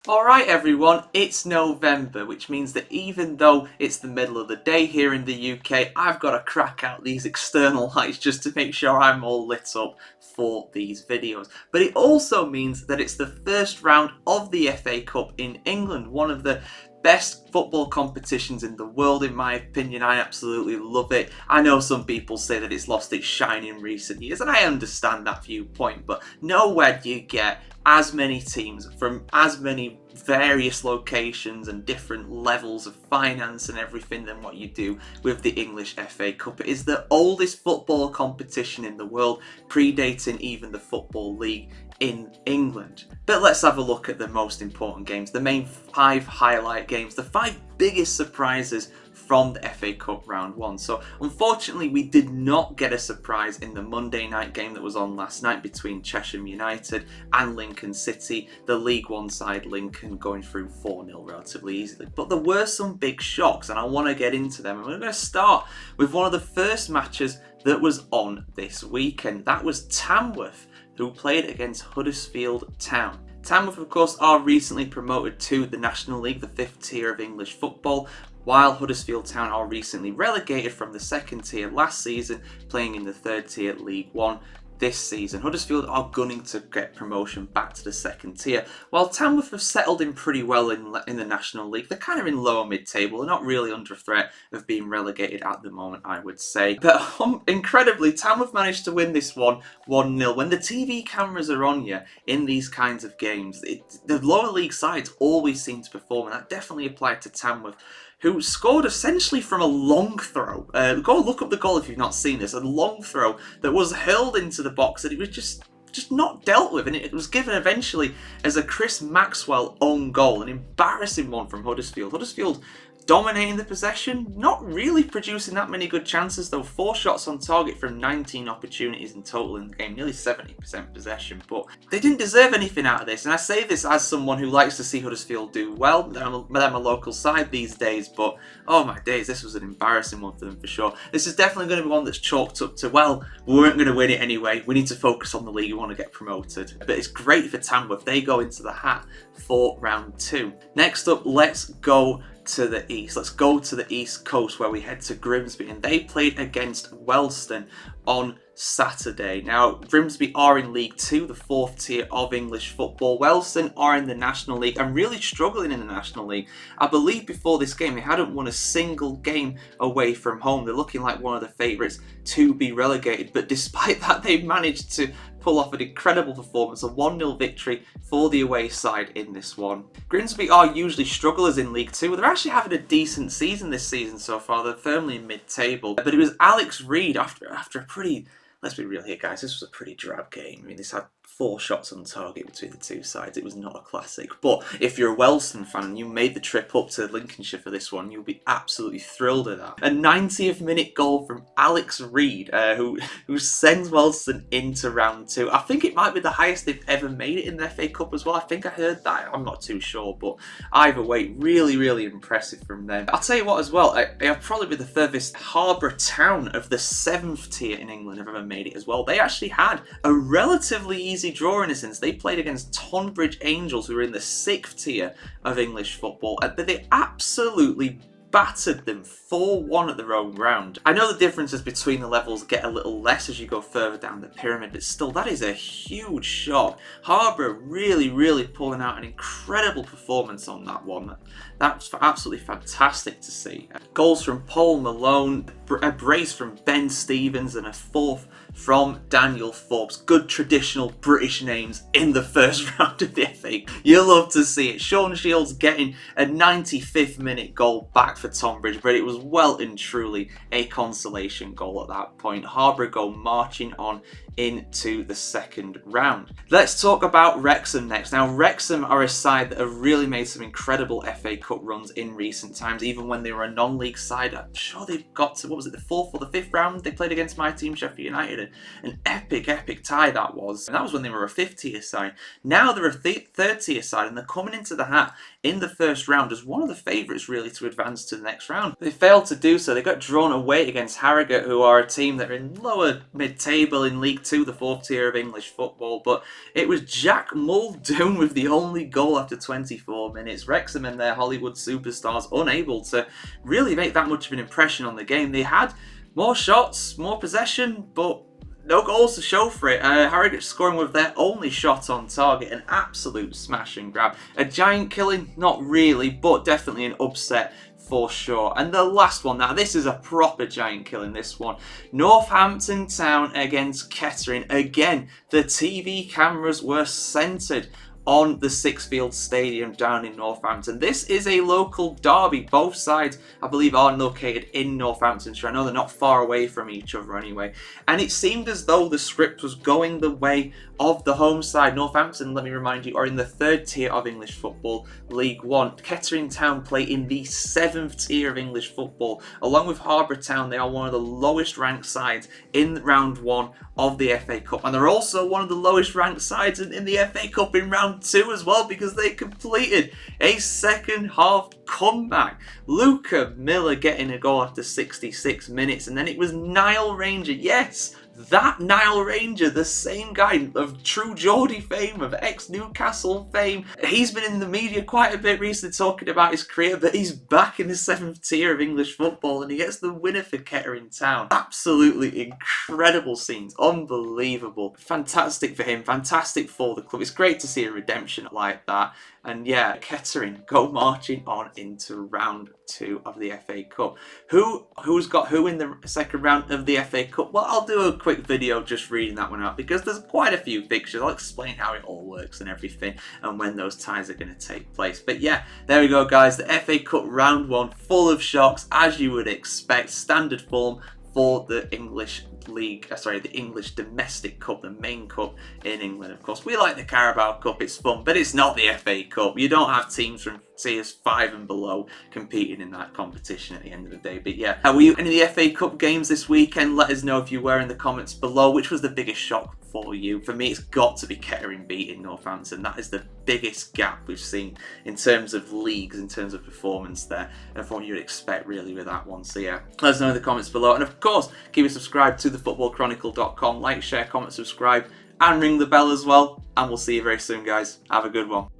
Alright everyone, it's November, which means that even though it's the middle of the day here in the UK, I've got to crack out these external lights just to make sure I'm all lit up for these videos. But it also means that it's the first round of the FA Cup in England, one of the best football competitions in the world in my opinion. I absolutely love it. I know some people say that it's lost its shine in recent years, and I understand that viewpoint, but nowhere do you get as many teams from as many various locations and different levels of finance and everything than what you do with the English FA Cup. It is the oldest football competition in the world, predating even the Football League in England. But let's have a look at the most important games, the main 5 highlight games, the 5 biggest surprises from the FA Cup round 1. So unfortunately we did not get a surprise in the Monday night game that was on last night between Cheshire United and Lincoln City, the League One side Lincoln going through 4-0 relatively easily. But there were some big shocks and I want to get into them, and we're going to start with one of the first matches that was on this weekend. That was Tamworth, who played against Huddersfield Town. Tamworth, of course, are recently promoted to the National League, the 5th tier of English football, while Huddersfield Town are recently relegated from the 2nd tier last season, playing in the 3rd tier League One this season. Huddersfield are gunning to get promotion back to the 2nd tier, while Tamworth have settled in pretty well in the National League. They're kind of in lower mid-table. They're not really under threat of being relegated at the moment, I would say. But incredibly, Tamworth managed to win this one 1-0. When the TV cameras are on you in these kinds of games, the lower league sides always seem to perform, and that definitely applied to Tamworth, who scored essentially from a long throw. Go look up the goal if you've not seen this. A long throw that was hurled into the box, and it was just not dealt with, and it was given eventually as a Chris Maxwell own goal, an embarrassing one from Huddersfield. Huddersfield dominating the possession, not really producing that many good chances though. 4 shots on target from 19 opportunities in total in the game, nearly 70% possession, but they didn't deserve anything out of this. And I say this as someone who likes to see Huddersfield do well. They're my local side these days, but oh my days, this was an embarrassing one for them for sure. This is definitely going to be one that's chalked up to, well, we weren't going to win it anyway, we need to focus on the league, we want to get promoted. But it's great for Tamworth, they go into the hat for round 2. Next up, let's go to the east. Let's go to the east coast, where we head to Grimsby, and they played against Wellston on Saturday. Now, Grimsby are in League 2, the 4th tier of English football. Wellston are in the National League and really struggling in the National League. I believe before this game they hadn't won a single game away from home. They're looking like one of the favourites to be relegated, but despite that they managed to pull off an incredible performance, a 1-0 victory for the away side in this one. Grimsby are usually strugglers in League 2. They're actually having a decent season this season so far. They're firmly in mid-table. But it was Alex Reid after a pretty, let's be real here guys, this was a pretty drab game. I mean, this had 4 shots on target between the two sides. It was not a classic. But if you're a Wellston fan and you made the trip up to Lincolnshire for this one, you'll be absolutely thrilled at that. A 90th minute goal from Alex Reid, who sends Wellston into round 2. I think it might be the highest they've ever made it in the FA Cup as well. I think I heard that. I'm not too sure, but either way, really, really impressive from them. I'll tell you what as well, they'll probably be the furthest Harbour Town of the 7th tier in England have ever made it as well. They actually had a relatively easy draw in a sense. They played against Tonbridge Angels, who are in the 6th tier of English football, but they absolutely battered them 4-1 at their own ground. I know the differences between the levels get a little less as you go further down the pyramid, but still, that is a huge shock. Harbour really, really pulling out an incredible performance on that one. That's absolutely fantastic to see. Goals from Paul Malone, a brace from Ben Stevens, and a 4th from Daniel Forbes. Good traditional British names in the first round of the FA. You'll love to see it. Sean Shields getting a 95th minute goal back for Tonbridge, but it was well and truly a consolation goal at that point. Harbour go marching on into the 2nd round. Let's talk about Wrexham next. Now, Wrexham are a side that have really made some incredible FA Cup runs in recent times. Even when they were a non-league side, I'm sure they've got to, what was it, the 4th or the 5th round? They played against my team, Sheffield United. An epic tie that was. And that was when they were a 5th tier side. Now they're a 3rd tier side, and they're coming into the hat in the 1st round as one of the favourites really to advance to the next round. They failed to do so. They got drawn away against Harrogate, who are a team that are in lower mid-table in League Two, the fourth tier of English football. But it was Jack Muldoon with the only goal after 24 minutes. Wrexham and their Hollywood superstars unable to really make that much of an impression on the game. They had more shots, more possession, but no goals to show for it. Harrogate scoring with their only shot on target. An absolute smash and grab. A giant killing? Not really, but definitely an upset for sure. And the last one, now this is a proper giant killing, this one. Northampton Town against Kettering. Again, the TV cameras were centred on the Sixfields Stadium down in Northampton. This is a local derby. Both sides, I believe, are located in Northamptonshire. I know they're not far away from each other anyway. And it seemed as though the script was going the way of the home side. Northampton, let me remind you, are in the third tier of English football, League One. Kettering Town play in the seventh tier of English football. Along with Harbour Town, they are one of the lowest ranked sides in round one of the FA Cup. And they're also one of the lowest ranked sides in the FA Cup in round two as well, because they completed a second half comeback. Luca Miller getting a goal after 66 minutes, and then it was Niall Ranger. Yes, that Niall Ranger, the same guy of true Geordie fame, of ex-Newcastle fame. He's been in the media quite a bit recently talking about his career, but he's back in the seventh tier of English football and he gets the winner for Kettering Town. Absolutely incredible scenes. Unbelievable. Fantastic for him. Fantastic for the club. It's great to see a redemption like that. And yeah, Kettering go marching on into round two of the FA Cup. Who's got who in the second round of the FA Cup? Well, I'll do a quick video just reading that one out because there's quite a few fixtures. I'll explain how it all works and everything and when those ties are going to take place. But yeah, there we go, guys. The FA Cup round one, full of shocks, as you would expect. Standard form for the English League, the English Domestic Cup, the main cup in England. Of course, we like the Carabao Cup, it's fun, but it's not the FA Cup. You don't have teams from tiers 5 and below competing in that competition at the end of the day. But yeah, were you in the FA Cup games this weekend? Let us know if you were in the comments below. Which was the biggest shock for you? For me, it's got to be Kettering beating Northampton. That is the biggest gap we've seen in terms of leagues, in terms of performance there, and from what you'd expect really with that one. So yeah, let us know in the comments below. And of course, keep it subscribed to thefootballchronicle.com. Like, share, comment, subscribe, and ring the bell as well. And we'll see you very soon, guys. Have a good one.